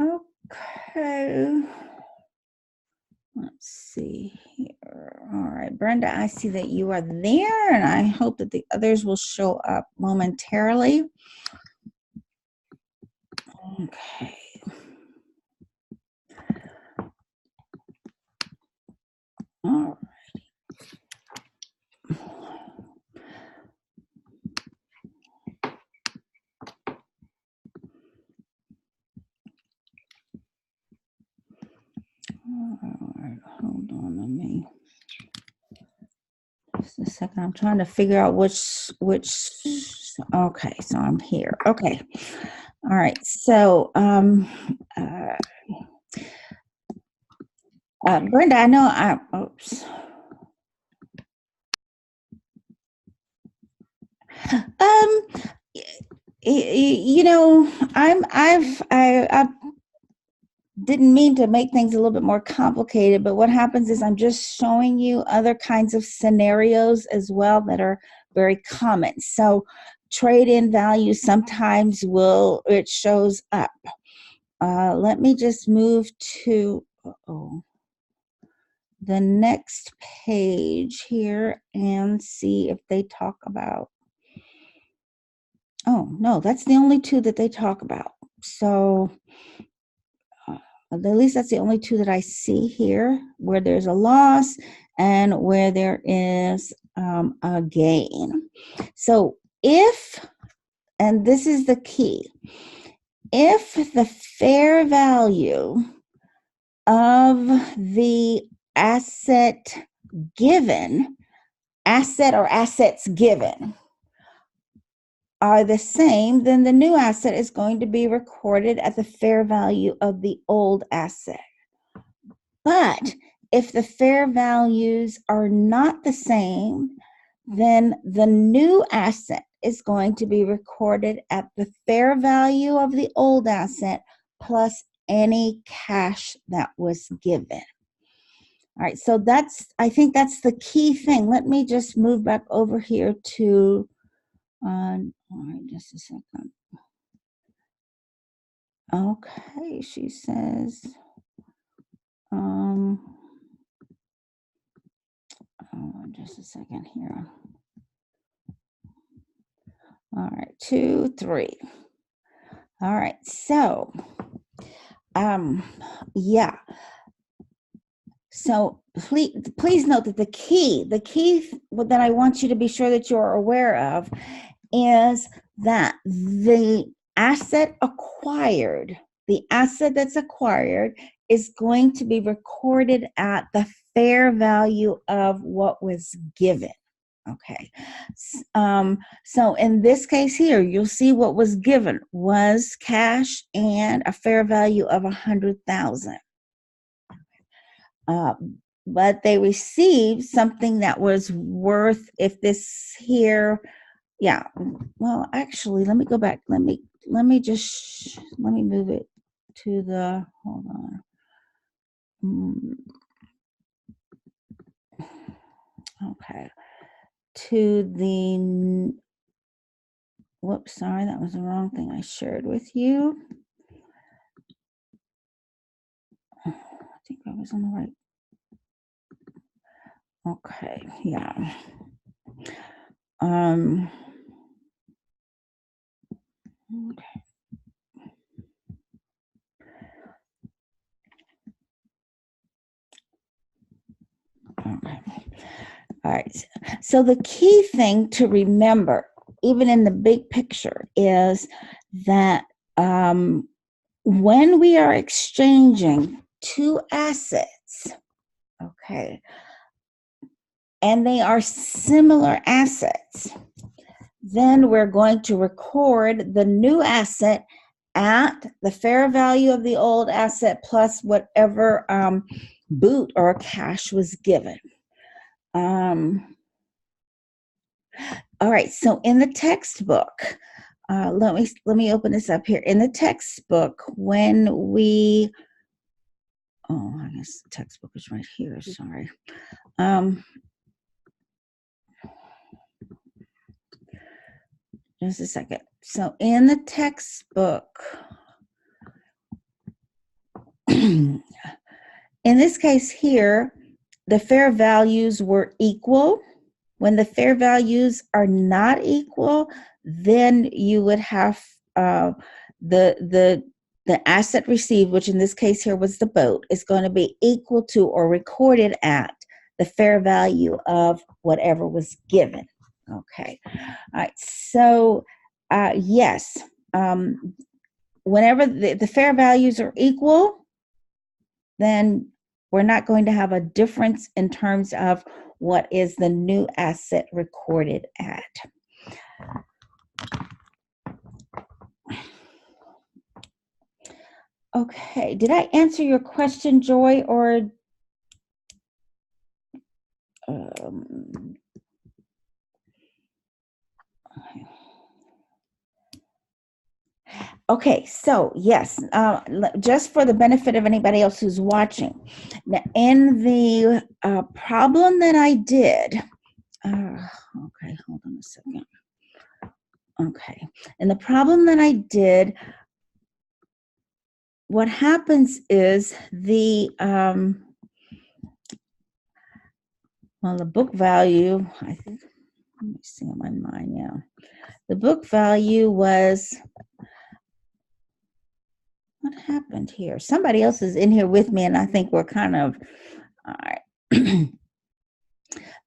Okay. Let's see here. All right, Brenda, I see that you are there, and I hope that the others will show up momentarily. Okay. All right. All right, hold on, let me. Just a second. I'm trying to figure out which. Okay, so I'm here. Okay. All right. So, Brenda, I know oops. You know, I didn't mean to make things a little bit more complicated, but what happens is I'm just showing you other kinds of scenarios as well that are very common. So trade-in value sometimes it shows up. Let me just move to the next page here and see if they talk about. Oh, no, that's the only two that they talk about. So at least that's the only two that I see here, where there's a loss and where there is a gain. So and this is the key, if the fair value of the asset or assets given are the same, then the new asset is going to be recorded at the fair value of the old asset. But if the fair values are not the same, then the new asset is going to be recorded at the fair value of the old asset plus any cash that was given. All right, so I think that's the key thing. Let me just move back over here to, all right, just a second. Okay, she says, just a second here. All right, 2, 3. All right, so, yeah. So please note that the key that I want you to be sure that you're aware of is that the asset that's acquired is going to be recorded at the fair value of what was given. Okay. So in this case here, you'll see what was given was cash and a fair value of 100,000. But they received something that was worth, if this here, yeah, well, actually, let me go back. Let me move it to the, hold on. Okay. To the, whoops, sorry, that was the wrong thing I shared with you. I think I was on the right. Okay, yeah. Okay. Okay. All right. So the key thing to remember, even in the big picture, is that when we are exchanging two assets, okay, and they are similar assets, then we're going to record the new asset at the fair value of the old asset plus whatever boot or cash was given. All right, so in the textbook, let me open this up here. In the textbook, when we, I guess the textbook is right here, sorry. Just a second. So in the textbook, in this case here, the fair values were equal. When the fair values are not equal, then you would have the asset received, which in this case here was the boat, is going to be equal to or recorded at the fair value of whatever was given. Okay. All right. So, yes, whenever the fair values are equal, then we're not going to have a difference in terms of what is the new asset recorded at. Okay, did I answer your question, Joy, or okay, so yes, just for the benefit of anybody else who's watching, now in the problem that I did, okay, hold on a second. Okay, in the problem that I did, what happens is the book value, I think, let me see in my mind, yeah. The book value was, what happened here? Somebody else is in here with me, and I think we're kind of, all right.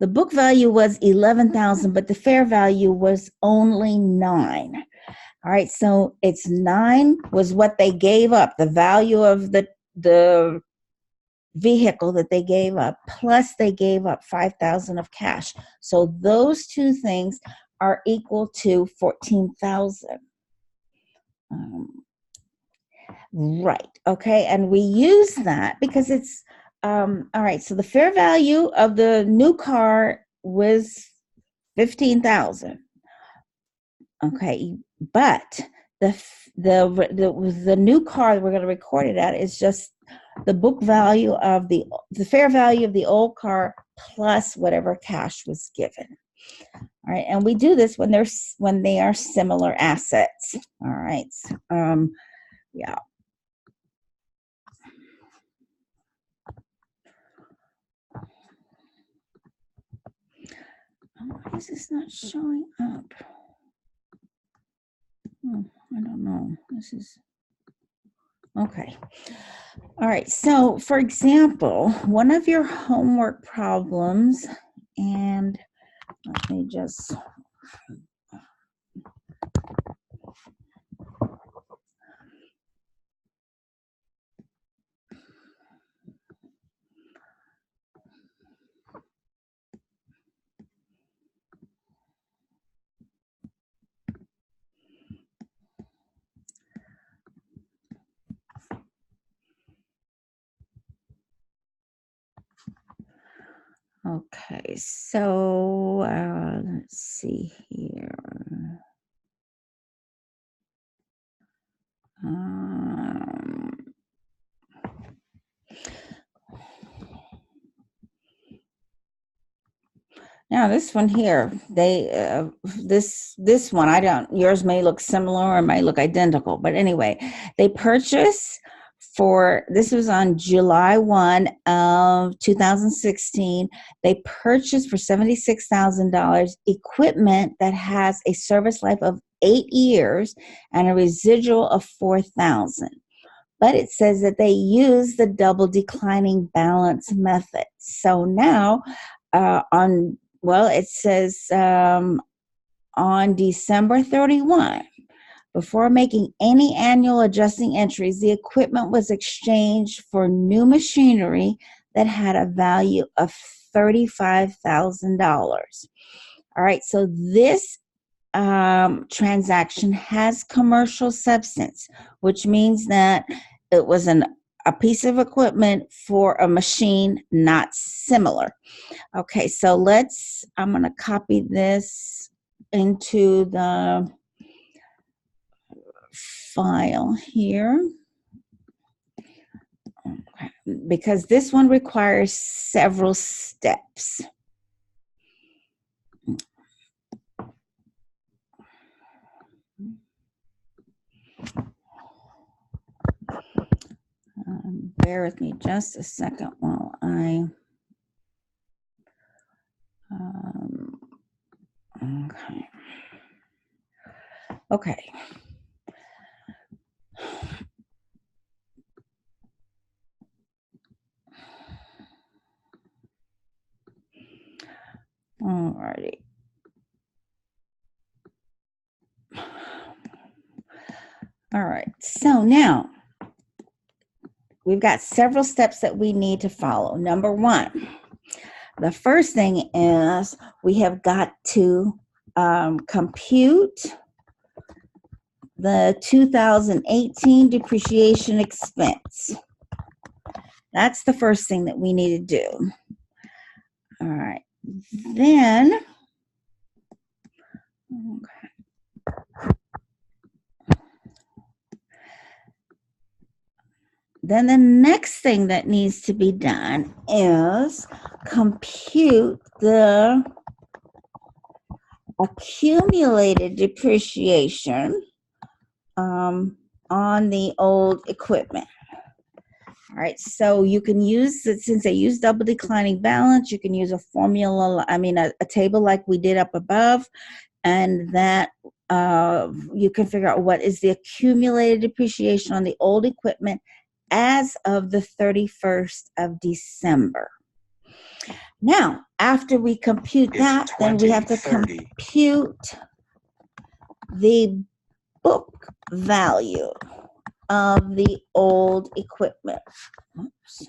The book value was 11,000, but the fair value was only 9. All right, so it's 9 was what they gave up, the value of the vehicle that they gave up, plus they gave up 5,000 of cash. So those two things are equal to 14,000. Right. Okay. And we use that because it's, all right. So the fair value of the new car was 15,000. Okay. But the new car that we're going to record it at is just the book value of the fair value of the old car plus whatever cash was given. All right. And we do this when they are similar assets. All right. Yeah. Why is this not showing up? I don't know. This is okay. All right. So, for example, one of your homework problems, and let me just. Okay, so let's see here. Now this one here, this one, I don't, yours may look similar or may look identical, but anyway, they purchase this was on July 1 of 2016, they purchased for $76,000 equipment that has a service life of 8 years and a residual of 4,000. But it says that they use the double declining balance method. So now it says on December 31, before making any annual adjusting entries, the equipment was exchanged for new machinery that had a value of $35,000. All right, so this transaction has commercial substance, which means that it was a piece of equipment for a machine not similar. Okay, so I'm going to copy this into the file here. Okay, because this one requires several steps. bear with me just a second while I, okay. Okay. Alrighty. All right, so now we've got several steps that we need to follow. Number one, the first thing is we have got to compute the 2018 depreciation expense. That's the first thing that we need to do. All right, then, okay. Then the next thing that needs to be done is compute the accumulated depreciation on the old equipment. All right, so you can use, since they use double declining balance, you can use a formula, a table like we did up above, and that you can figure out what is the accumulated depreciation on the old equipment as of the 31st of December. Now, after we compute that, then we have to compute the book value of the old equipment. Oops.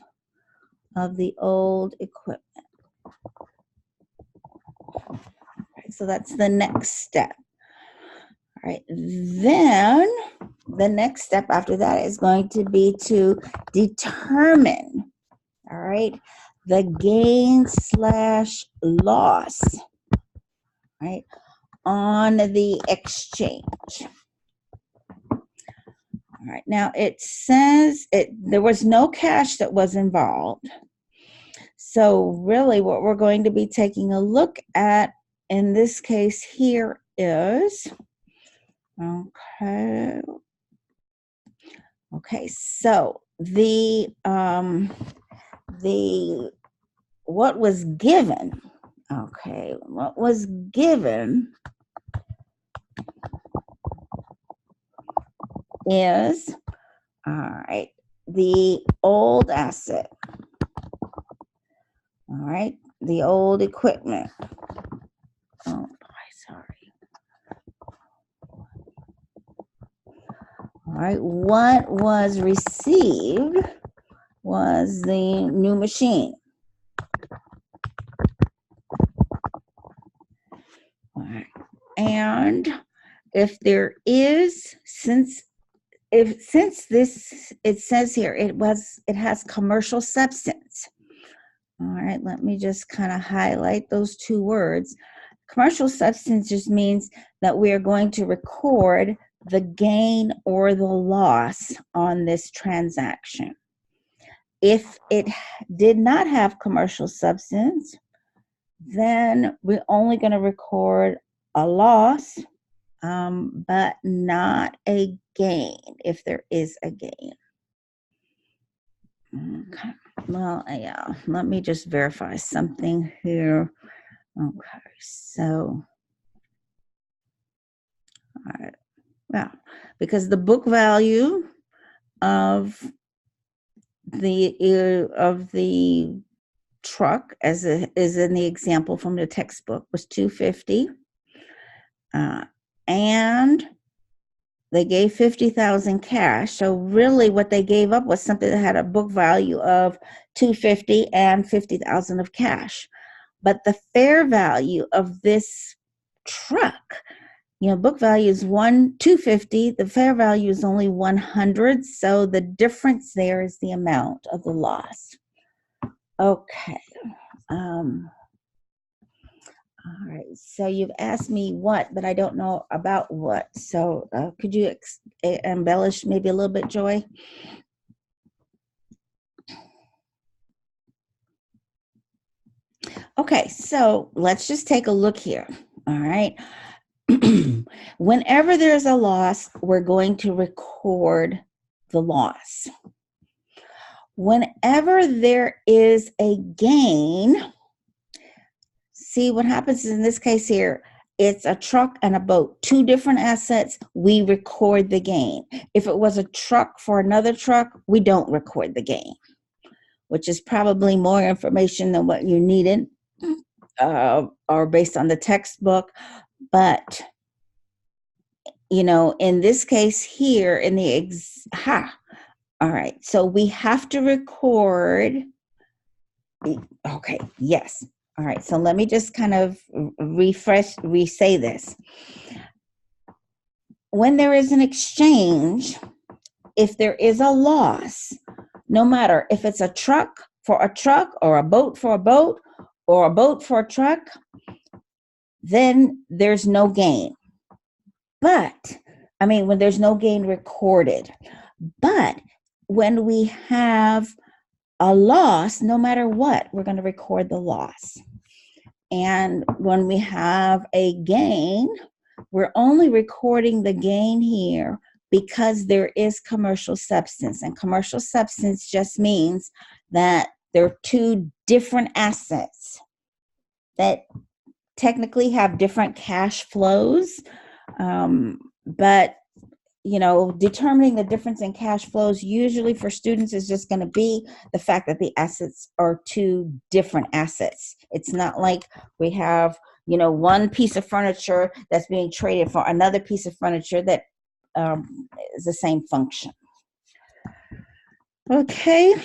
Of the old equipment. Right, so that's the next step. All right, then the next step after that is going to be to determine, all right, the gain / loss, right, on the exchange. All right, now it says there was no cash that was involved. So really what we're going to be taking a look at in this case here is, okay, so what was given, okay, what was given is, all right, the old asset, all right, the old equipment. Oh, sorry. All right, what was received was the new machine. All right, and if there is, since this, it says here, it has commercial substance. All right, let me just kind of highlight those two words. Commercial substance just means that we are going to record the gain or the loss on this transaction. If it did not have commercial substance, then we're only going to record a loss, but not a gain if there is a gain. Okay. Well, yeah, let me just verify something here. Okay, so, all right, well, because the book value of the truck, as is in the example from the textbook, was $250, and they gave $50,000 cash. So really what they gave up was something that had a book value of $250 and $50,000 of cash. But the fair value of this truck, book value is $250, the fair value is only $100, so the difference there is the amount of the loss. Okay. All right, so you've asked me what, but I don't know about what. So could you embellish maybe a little bit, Joy? Okay, so let's just take a look here. All right. Whenever there's a loss, we're going to record the loss. whenever there is a gain, see what happens is in this case here, it's a truck and a boat, two different assets, we record the gain. If it was a truck for another truck, we don't record the gain, which is probably more information than what you needed or based on the textbook. But, you know, in this case here, in the all right, so we have to record. Okay, yes. All right, so let me just kind of re-say this. When there is an exchange, if there is a loss, no matter if it's a truck for a truck or a boat for a boat or a boat for a truck, then there's no gain. But, I mean, when there's no gain recorded. But when we have a loss, no matter what, we're going to record the loss. And when we have a gain, we're only recording the gain here because there is commercial substance. And commercial substance just means that there are two different assets that technically have different cash flows. But you know, determining the difference in cash flows usually for students is just going to be the fact that the assets are two different assets. It's not like we have, you know, one piece of furniture that's being traded for another piece of furniture that is the same function. Okay.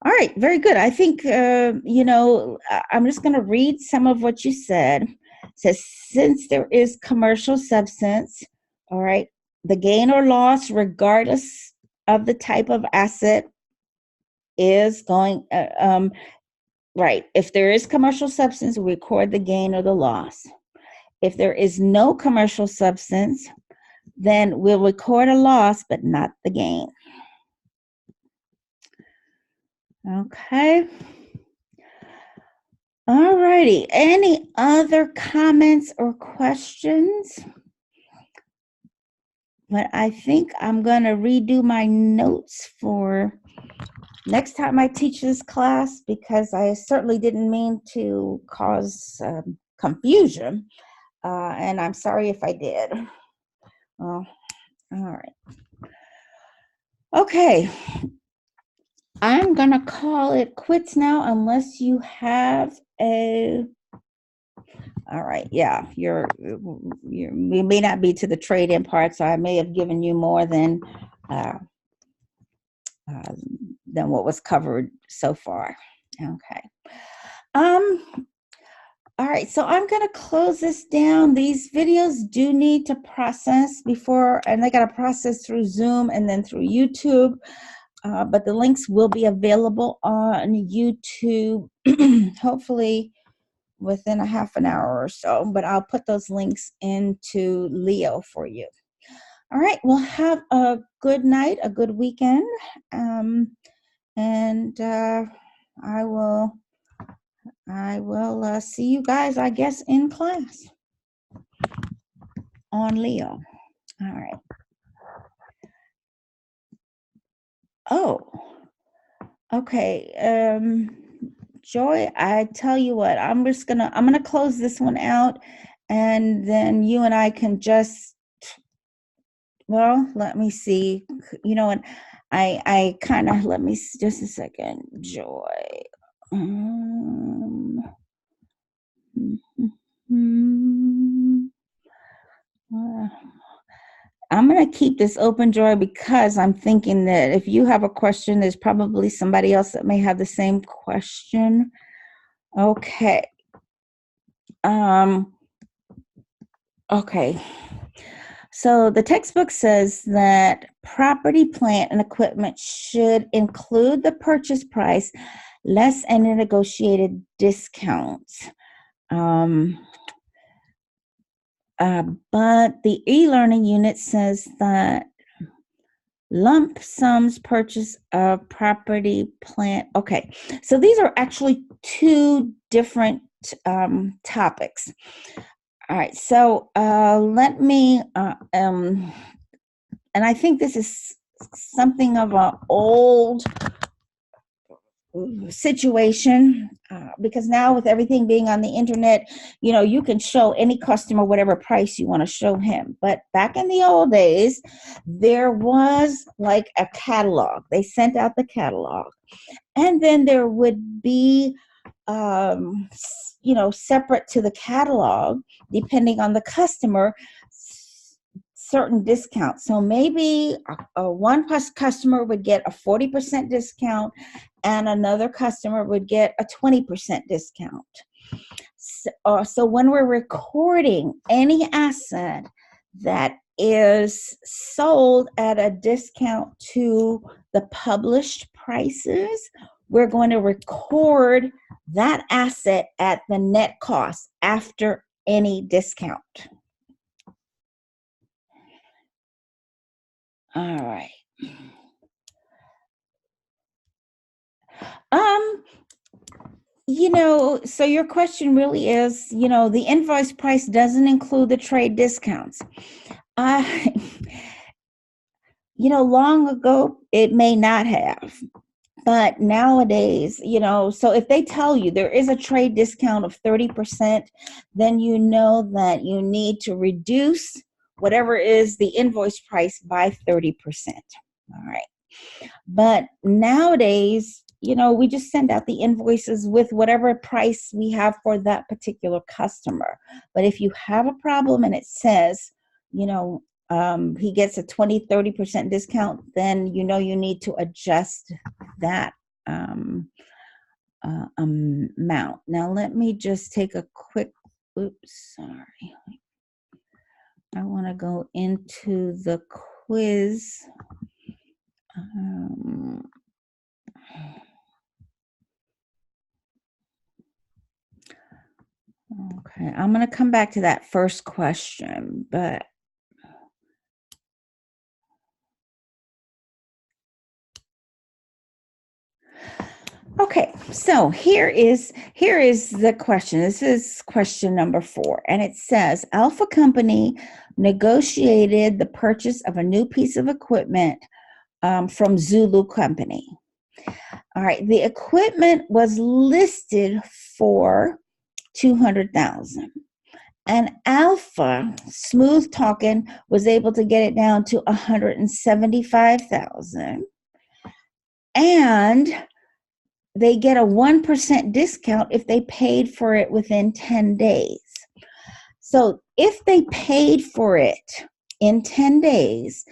All right, very good. I think, you know, I'm just going to read some of what you said. It says, since there is commercial substance, all right, the gain or loss, regardless of the type of asset, is going, right. If there is commercial substance, we record the gain or the loss. If there is no commercial substance, then we'll record a loss, but not the gain. Okay. All righty. Any other comments or questions? But I think I'm going to redo my notes for next time I teach this class, because I certainly didn't mean to cause confusion. And I'm sorry if I did. Well, all right. Okay. I'm going to call it quits now unless you have a... All right, yeah, we may not be to the trade-in part, so I may have given you more than what was covered so far. Okay. All right, so I'm going to close this down. These videos do need to process before, and they got to process through Zoom and then through YouTube. But the links will be available on YouTube, hopefully within a half an hour or so, but I'll put those links into Leo for you. All right, well, have a good night, a good weekend, and I will see you guys, I guess, in class on Leo. All right. Oh, okay. Joy, I tell you what, I'm gonna close this one out, and then you and I can just, well, let me see. You know what? I kind of, let me see, just a second. Joy. I'm going to keep this open, Joy, because I'm thinking that if you have a question, there's probably somebody else that may have the same question. Okay. Okay. So the textbook says that property, plant, and equipment should include the purchase price less any negotiated discounts. But the e-learning unit says that lump sums purchase of property, plant. Okay, so these are actually two different topics. All right, so let me, and I think this is something of an old situation, because now with everything being on the internet, you can show any customer whatever price you want to show him. But back in the old days, there was like a catalog. They sent out the catalog, and then there would be separate to the catalog, depending on the customer, certain discounts. So maybe one customer would get a 40% discount and another customer would get a 20% discount. So when we're recording any asset that is sold at a discount to the published prices, we're going to record that asset at the net cost after any discount. All right. So your question really is, the invoice price doesn't include the trade discounts. Long ago, it may not have. But nowadays, so if they tell you there is a trade discount of 30%, then you know that you need to reduce whatever is the invoice price by 30%. All right. But nowadays, we just send out the invoices with whatever price we have for that particular customer. But if you have a problem and it says, he gets a 20-30% discount, then you need to adjust that amount. Now let me just take a quick, sorry. I want to go into the quiz. Okay, I'm going to come back to that first question, but okay, so here is the question. This is question number 4, and it says Alpha Company negotiated the purchase of a new piece of equipment from Zulu Company. All right, the equipment was listed for $200,000. And Alpha, smooth talking, was able to get it down to $175,000. And they get a 1% discount if they paid for it within 10 days. So if they paid for it in 10 days,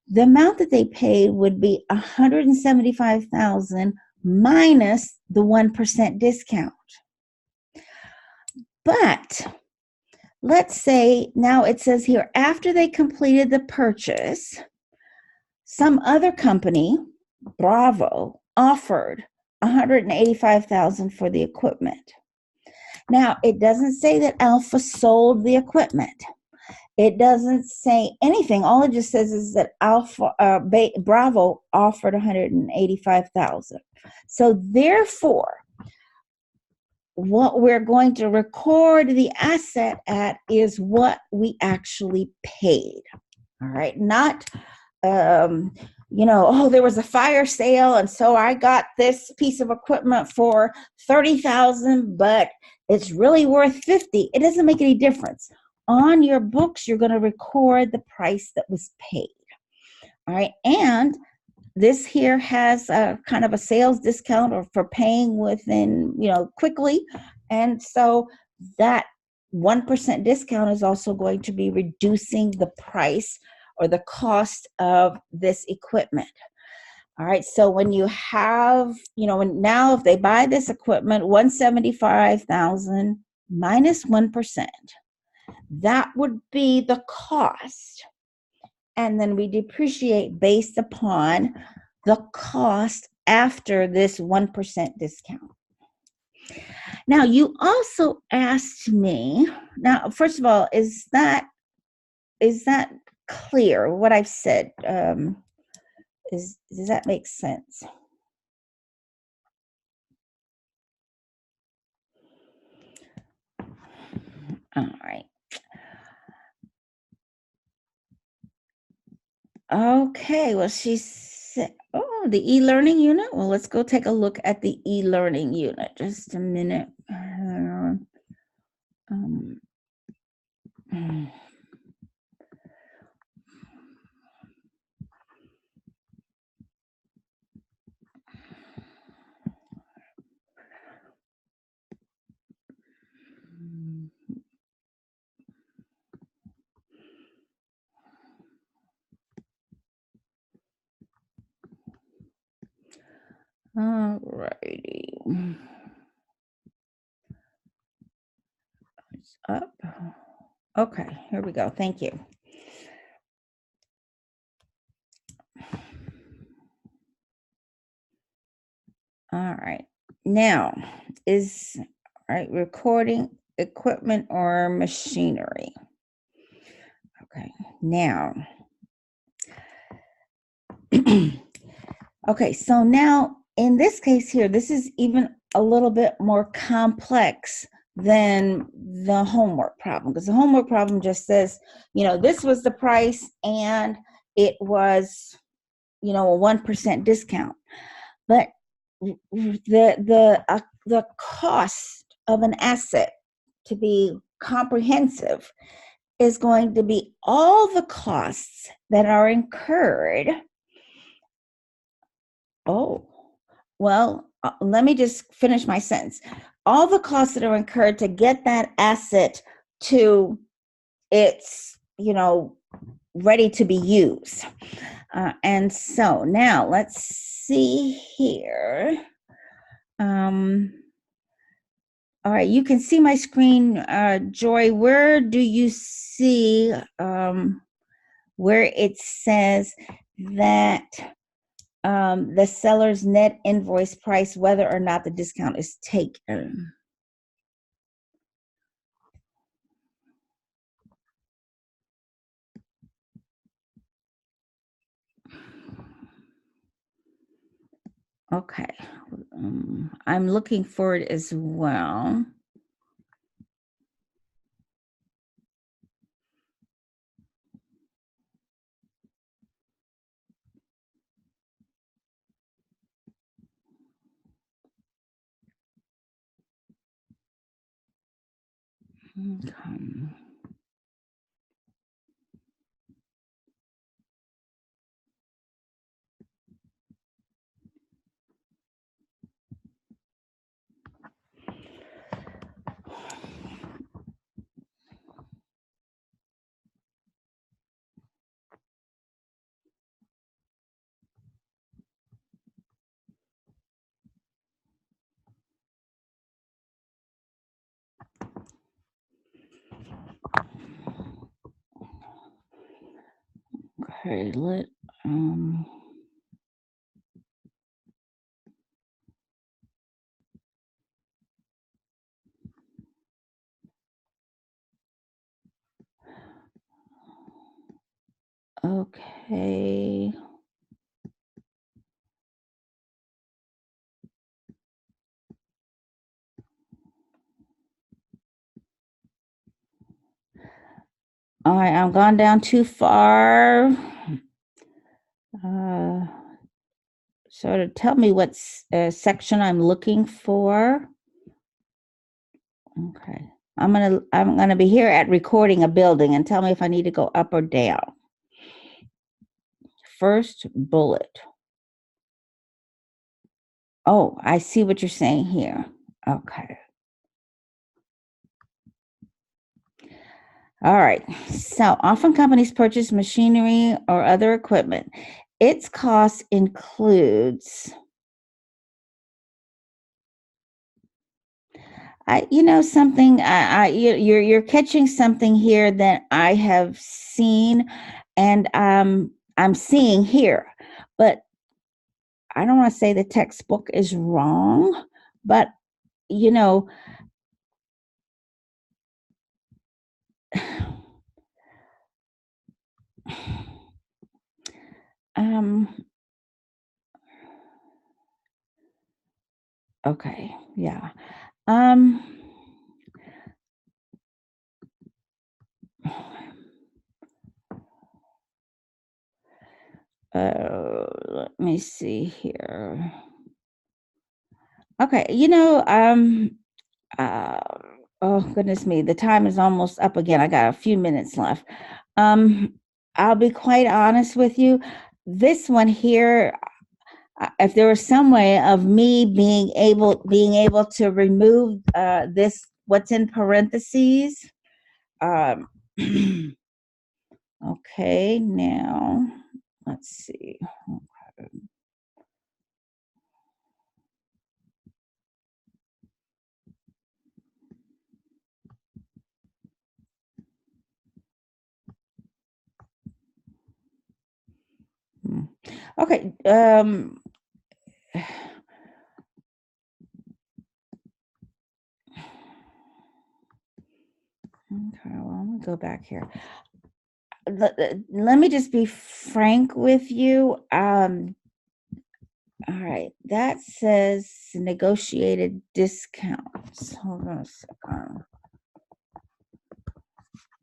the amount that they paid would be $175,000 minus the 1% discount. But let's say now it says here, after they completed the purchase, some other company, Bravo, offered $185,000 for the equipment. Now, it doesn't say that Alpha sold the equipment. It doesn't say anything. All it just says is that Bravo offered $185,000. So therefore, what we're going to record the asset at is what we actually paid. All right, not there was a fire sale and so I got this piece of equipment for $30,000, but it's really worth $50,000. It doesn't make any difference. On your books, you're going to record the price that was paid. All right, and this here has a kind of a sales discount or for paying within, quickly. And so that 1% discount is also going to be reducing the price or the cost of this equipment. All right, so when you have, now if they buy this equipment, $175,000 minus 1%, that would be the cost. And then we depreciate based upon the cost after this 1% discount. Now, you also asked me, now, first of all, is that clear, what I've said? Does that make sense? All right. Okay, well, she said, oh, the e-learning unit. Well, let's go take a look at the e-learning unit. Just a minute. Um, all righty. It's up. Okay, here we go. Thank you. All right. Now, is all right recording equipment or machinery? Okay. Now, okay. So now, in this case here, this is even a little bit more complex than the homework problem, because the homework problem just says, this was the price and it was, a 1% discount. But the cost of an asset to be comprehensive is going to be all the costs that are incurred. Oh, well, let me just finish my sentence. All the costs that are incurred to get that asset to its, ready to be used. And so now let's see here. All right, you can see my screen, Joy. Where do you see where it says that the seller's net invoice price, whether or not the discount is taken? Okay, I'm looking for it as well. Okay. Okay, okay. All right, I've gone down too far. So to tell me what section I'm looking for. Okay. I'm gonna be here at recording a building, and tell me if I need to go up or down. First bullet. Oh, I see what you're saying here. Okay. All right. So often companies purchase machinery or other equipment. Its cost includes, something. You're catching something here that I have seen, and I'm seeing here, but I don't want to say the textbook is wrong, but you know, um, okay, yeah. Um, Let me see here. Okay, uh, oh goodness me, the time is almost up again. I got a few minutes left. Um, I'll be quite honest with you. This one here, if there was some way of me being able to remove this what's in parentheses. Um, okay, now let's see. Hmm. Okay. Okay, well, I'm gonna go back here. Let me just be frank with you. All right, that says negotiated discounts. Hold on a second.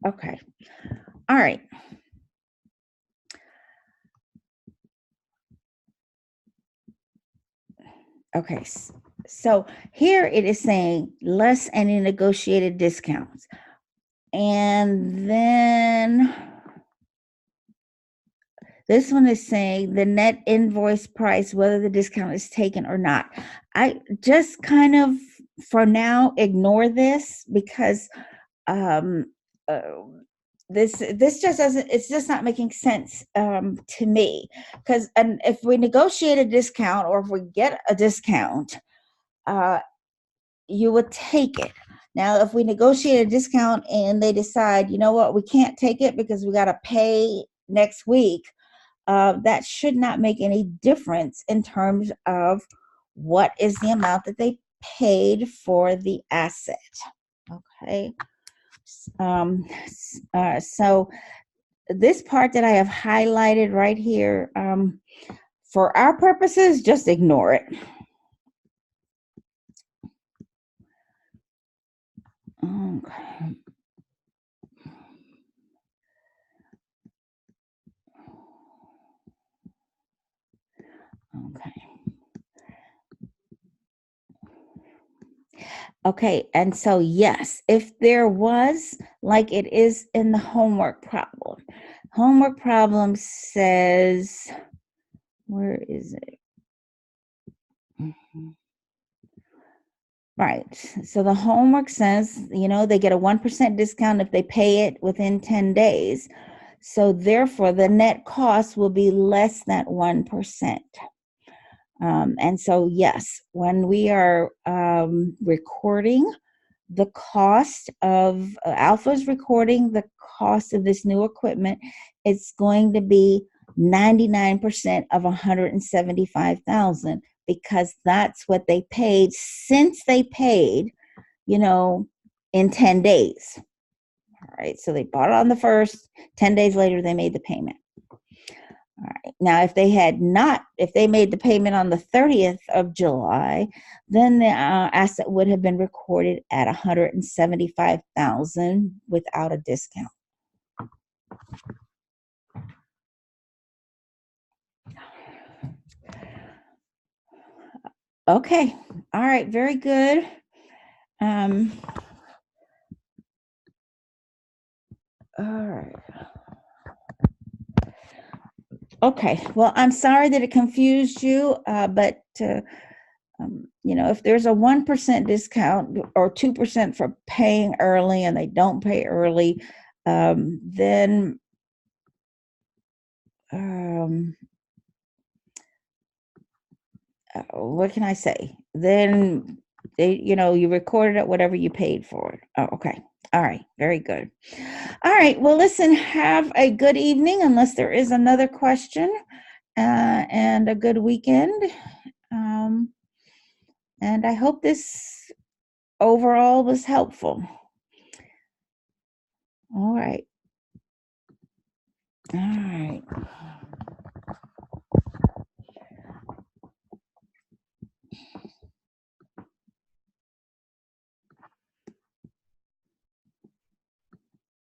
Okay, all right. Okay, so here it is saying less any negotiated discounts. And then this one is saying the net invoice price, whether the discount is taken or not. I just kind of, for now, ignore this because um, uh, this just doesn't. It's just not making sense to me. Because and if we negotiate a discount or if we get a discount, uh, you would take it. Now, if we negotiate a discount and they decide, you know what, we can't take it because we got to pay next week, that should not make any difference in terms of what is the amount that they paid for the asset. Okay. So this part that I have highlighted right here, for our purposes, just ignore it. Okay. Okay. Okay, and so yes, if there was, like it is in the homework problem says, where is it? Right. So the homework says, they get a 1% discount if they pay it within 10 days. So therefore, the net cost will be less than 1%. And so, yes, when we are recording the cost of Alpha's recording the cost of this new equipment, it's going to be 99% of 175,000 because that's what they paid since they paid, in 10 days. All right. So they bought it on the 1st, 10 days later, they made the payment. All right. Now, if they made the payment on the 30th of July, then the asset would have been recorded at 175,000 without a discount. Okay. All right. Very good. All right. Okay. Well, I'm sorry that it confused you, but if there's a 1% discount or 2% for paying early and they don't pay early, then what can I say? Then you recorded it, whatever you paid for it. Oh, okay. All right. Very good. All right. Well, listen, have a good evening, unless there is another question, and a good weekend. And I hope this overall was helpful. All right. All right.